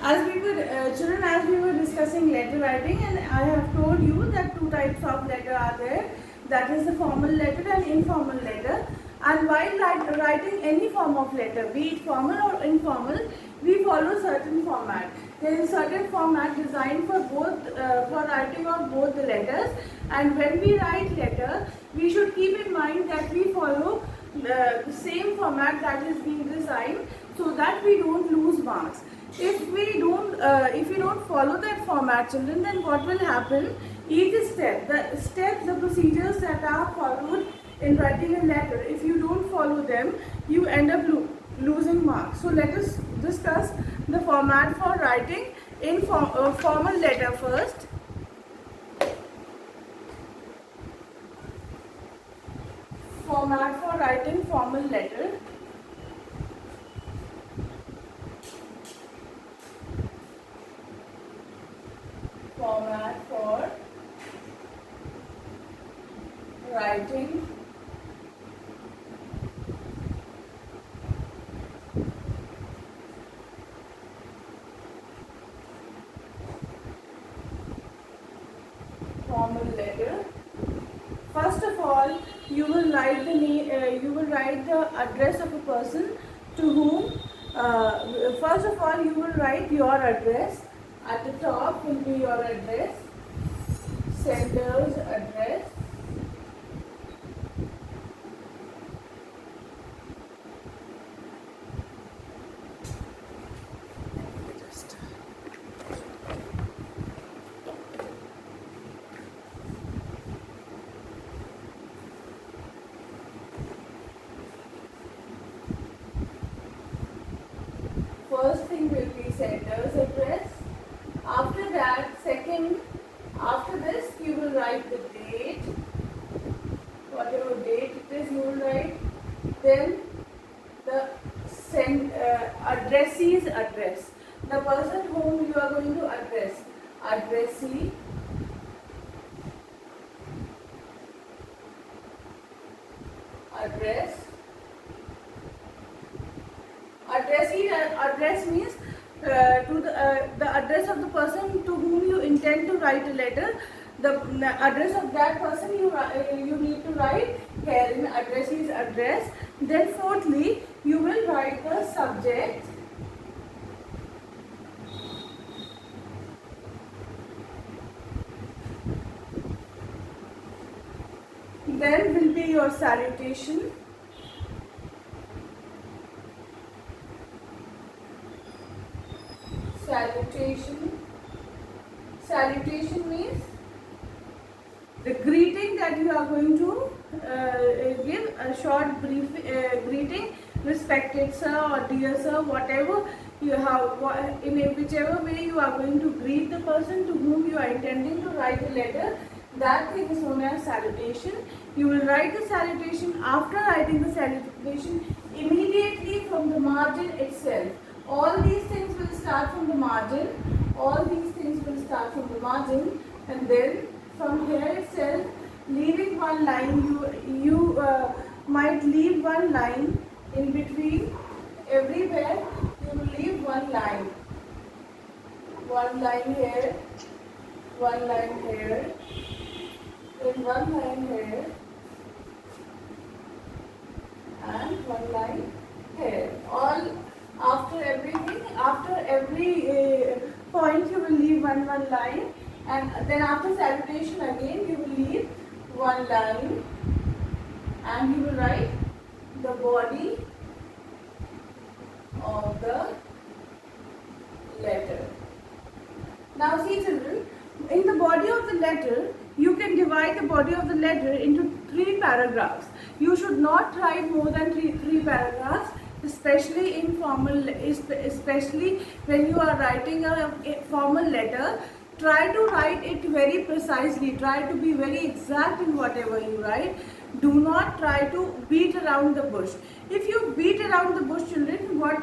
Children, as we were discussing letter writing, and I have told you that two types of letter are there. That is the formal letter and informal letter. And while writing any form of letter, be it formal or informal, we follow certain format. There is a certain format designed for both, for writing of both the letters. And when we write letter, we should keep in mind that we follow the same format that is being designed, so that we don't lose marks. If we don't follow that format, children, then what will happen? Each step, the procedures that are followed in writing a letter, if you don't follow them, you end up losing marks. So let us discuss the format for writing in formal letter first. Format for writing formal letter. Format for writing formal letter. First of all, you will write the name. You will write the address of a person to whom. First of all, you will write your address. At the top will be your address, sender's address, first thing will be sender's address. After that, after this you will write the date, whatever date it is you will write. Then the addressee's address, the person whom you are going to address, addressee, address. Address means to the address of the person to whom you intend to write a letter. The address of that person you need to write here in addressee's address. Then fourthly, you will write the subject. Then will be your salutation. Salutation means the greeting that you are going to give, a short brief greeting, respected sir or dear sir, whatever you have, in whichever way you are going to greet the person to whom you are intending to write a letter, that thing is known as salutation. You will write the salutation. After writing the salutation, immediately from the margin itself. All these things will start from the margin. And then from here itself, leaving one line, you might leave one line in between. Everywhere you will leave one line. One line here, one line here, then one line here, and one line here. All after everything, after every point you will leave one line, and then after salutation again you will leave one line, and you will write the body of the letter. Now see children, in the body of the letter, you can divide the body of the letter into 3 paragraphs. You should not write more than three paragraphs, especially in formal, especially when you are writing a formal letter. Try to write it very precisely. Try to be very exact in whatever you write. Do not try to beat around the bush. If you beat around the bush, children, what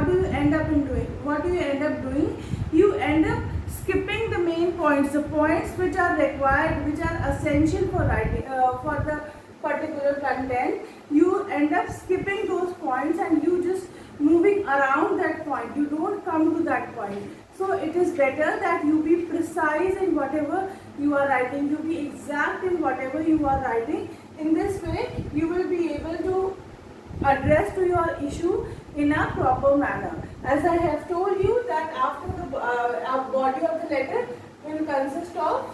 do you end up doing? What do you end up doing? You end up skipping the main points, the points which are required, which are essential for writing, for the particular content. You end up skipping those points and you just moving around that point. You don't come to point. So it is better that you be precise in whatever you are writing, you be exact in whatever you are writing. In this way, you will be able to address to your issue in a proper manner. As I have told you that after the body of the letter will consist of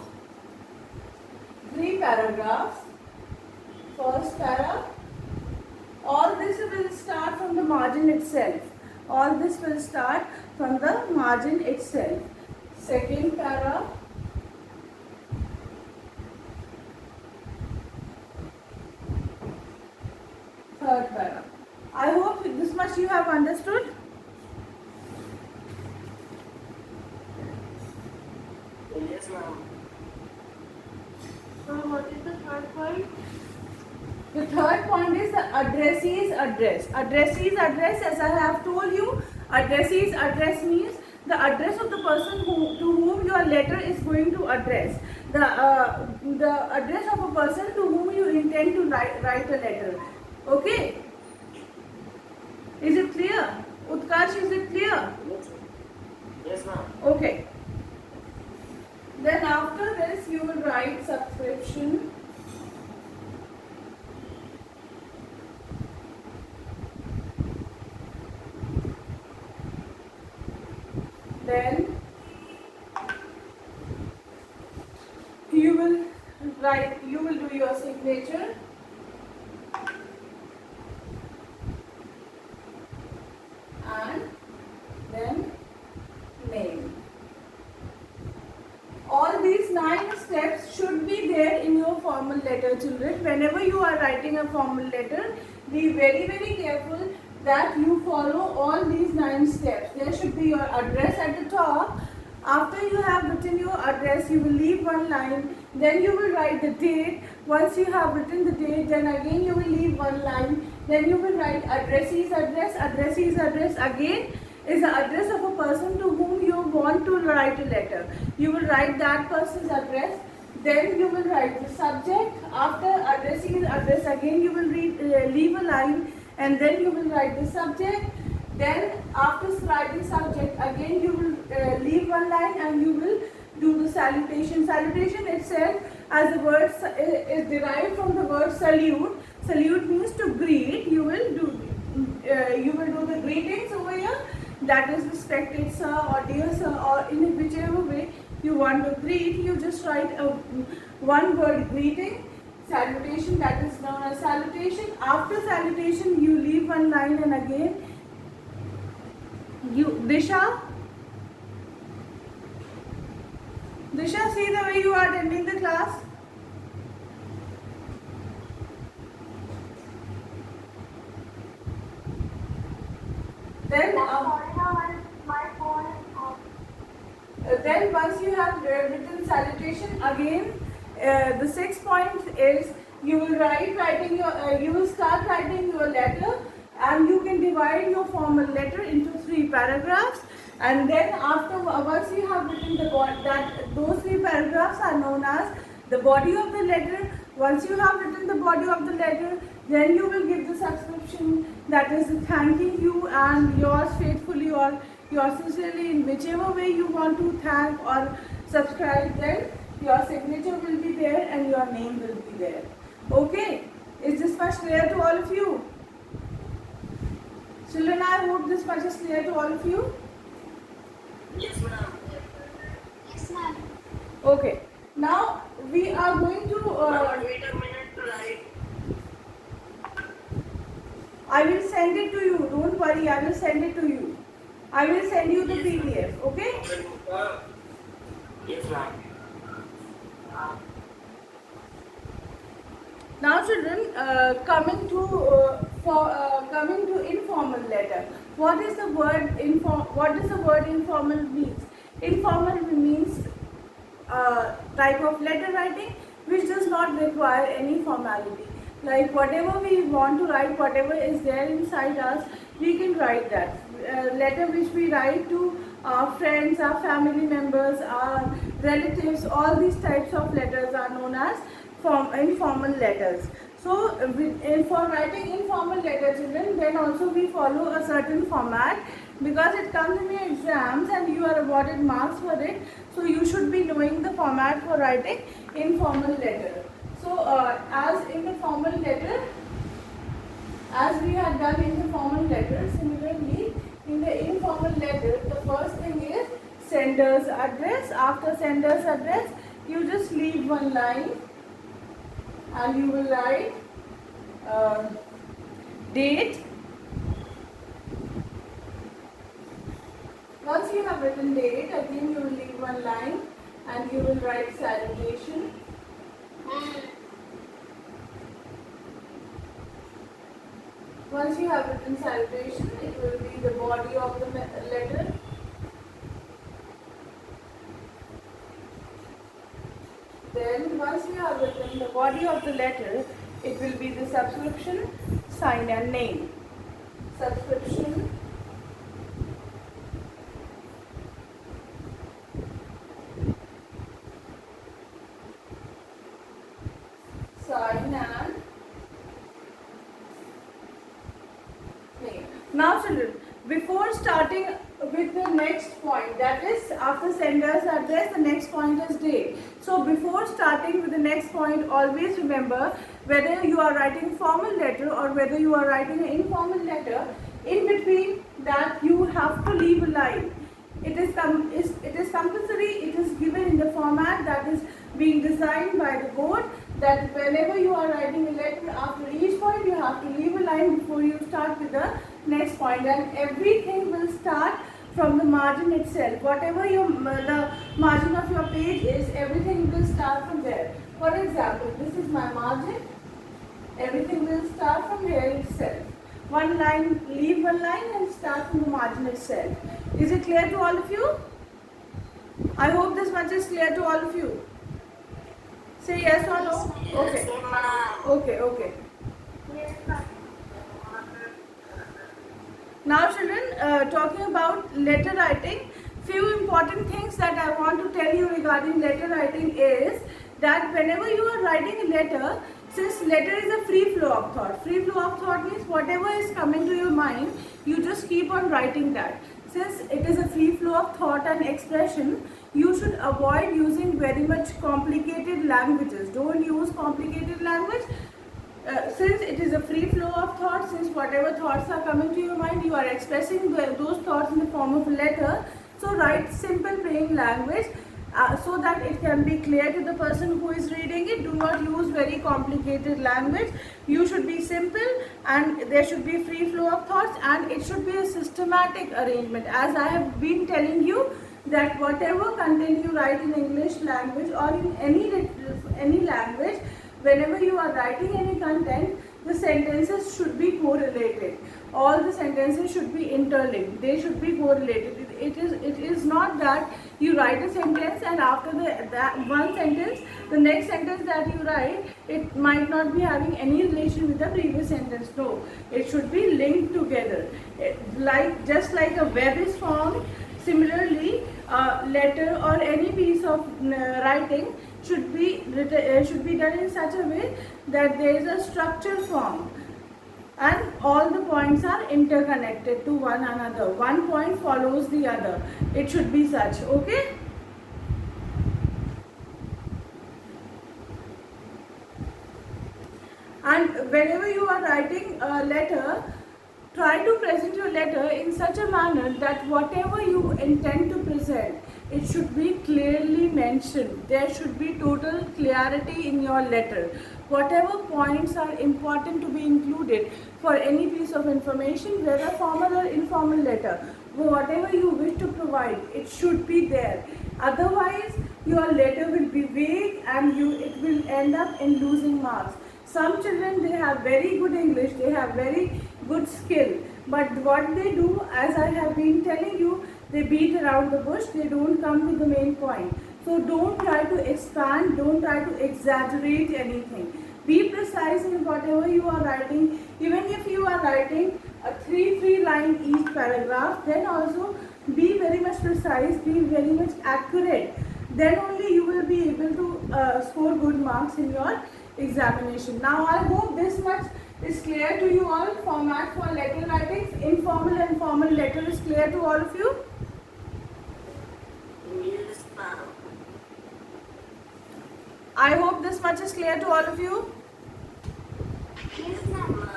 3 paragraphs. First para, all this will start from the margin itself. All this will start from the margin itself. Second para, third para. I hope this much you have understood. Yes, ma'am. So what is the third point? The third point is the addressee's address. Addressee's address, as I have told you, addressee's address means the address of the person to whom your letter is going to address. The address of a person to whom you intend to write a letter. Okay? Is it clear? Utkarsh, is it clear? Yes, ma'am. Okay. Then after this you will write subscription. Then you will do your signature. And then name. All these 9 steps should be there in your formal letter, children. Whenever you are writing a formal letter, be very, very careful that you follow all these 9 steps. There should be your address at the top. After you have written your address, you will leave one line. Then you will write the date. Once you have written the date, then again you will leave one line. Then you will write addressee's address. Addressee's address again is the address of a person to whom you want to write a letter. You will write that person's address. Then you will write the subject. After addressee's address, again you will leave a line, and then you will write the subject. Then after writing subject, again you will leave one line and you will do the salutation. Salutation itself, as the word is derived from the word salute. Salute means to greet. You will do the greetings over here. That is respected sir or dear sir, or in whichever way you want to greet. You just write a one word greeting. Salutation, that is known as salutation. After salutation, you leave one line and again Disha, see the way you are attending the class. Then, then once you have written salutation, again the 6th point is you will start writing your letter, and you can divide your formal letter into 3 paragraphs. And then once you have written those 3 paragraphs are known as the body of the letter. Once you have written the body of the letter, then you will give the subscription, that is thanking you and yours faithfully or yours sincerely, in whichever way you want to thank or subscribe. Then your signature will be there and your name will be there. Okay, is this much clear to all of you? Children, I hope this much is clear to all of you. Yes, ma'am. Yes, ma'am. Okay, now we are going to Wait a minute to write. I will send it to you, don't worry, I will send it to you. I will send you the PDF, okay? Yes, ma'am. Now children, coming to informal letter. What does the word informal means? Informal means type of letter writing which does not require any formality. Like whatever we want to write, whatever is there inside us, we can write that. Letter which we write to our friends, our family members, our relatives, all these types of letters are known as informal letters. So for writing informal letter, children, then also we follow a certain format. because it comes in your exams and you are awarded marks for it. So you should be knowing the format for writing informal letter. So as in the formal letter, as we had done in the formal letter, similarly in the informal letter, the first thing is sender's address. After sender's address, you just leave one line and you will write date. Once you have written date, again you will leave one line and you will write salutation. Once you have written salutation, it will be the body of the letter. Then once you have written the body of the letter, it will be the subscription, sign and name. Subscription, sign and name. Now children, before starting with the next point, that is after sender's address, the next point is date. So before starting with the next point, always remember whether you are writing formal letter or whether you are writing an informal letter, in between that you have to leave a line. It is compulsory, it is given in the format that is being designed by the board, that whenever you are writing a letter, after each point you have to leave a line before you start with the next point, and everything will start from the margin itself. Whatever the margin of your page is, everything will start from there. For example, this is my margin. Everything will start from here itself. One line, leave one line and start from the margin itself. Is it clear to all of you? I hope this much is clear to all of you. Say yes or no? Okay. Okay. Yes, ma'am. Now children, talking about letter writing, few important things that I want to tell you regarding letter writing is that whenever you are writing a letter, since letter is a free flow of thought. Free flow of thought means whatever is coming to your mind, you just keep on writing that. Since it is a free flow of thought and expression, you should avoid using very much complicated languages. Don't use complicated language. Since it is a free flow of thought, since whatever thoughts are coming to your mind, you are expressing those thoughts in the form of a letter. So write simple plain language so that it can be clear to the person who is reading it. Do not use very complicated language. You should be simple and there should be free flow of thoughts, and it should be a systematic arrangement. As I have been telling you that whatever content you write in English language or in any language, whenever you are writing any content, the sentences should be correlated. All the sentences should be interlinked. They should be correlated. It is not that you write a sentence and after that one sentence, the next sentence that you write, it might not be having any relation with the previous sentence. No, it should be linked together. Just like a web is formed, similarly, letter or any piece of writing should be done in such a way that there is a structure formed and all the points are interconnected to one another. One point follows the other. It should be such. Okay? And whenever you are writing a letter, try to present your letter in such a manner that whatever you intend to present, it should be clearly mentioned. There should be total clarity in your letter. Whatever points are important to be included for any piece of information, whether formal or informal letter, whatever you wish to provide, it should be there. Otherwise, your letter will be vague and it will end up in losing marks. Some children, they have very good English, they have very good skill, but what they do, as I have been telling you, they beat around the bush, they don't come to the main point. So don't try to expand, don't try to exaggerate anything. Be precise in whatever you are writing. Even if you are writing a 3 line each paragraph, then also be very much precise, be very much accurate. Then only you will be able to score good marks in your examination. Now I hope this much is clear to you all? Format for letter writing, informal and formal letter is clear to all of you? Yes, ma'am. I hope this much is clear to all of you. Yes, ma'am.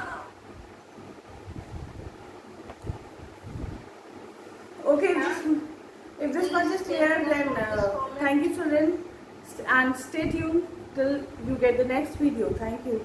Okay, if this much is clear, then thank you children, and stay tuned till you get the next video. Thank you.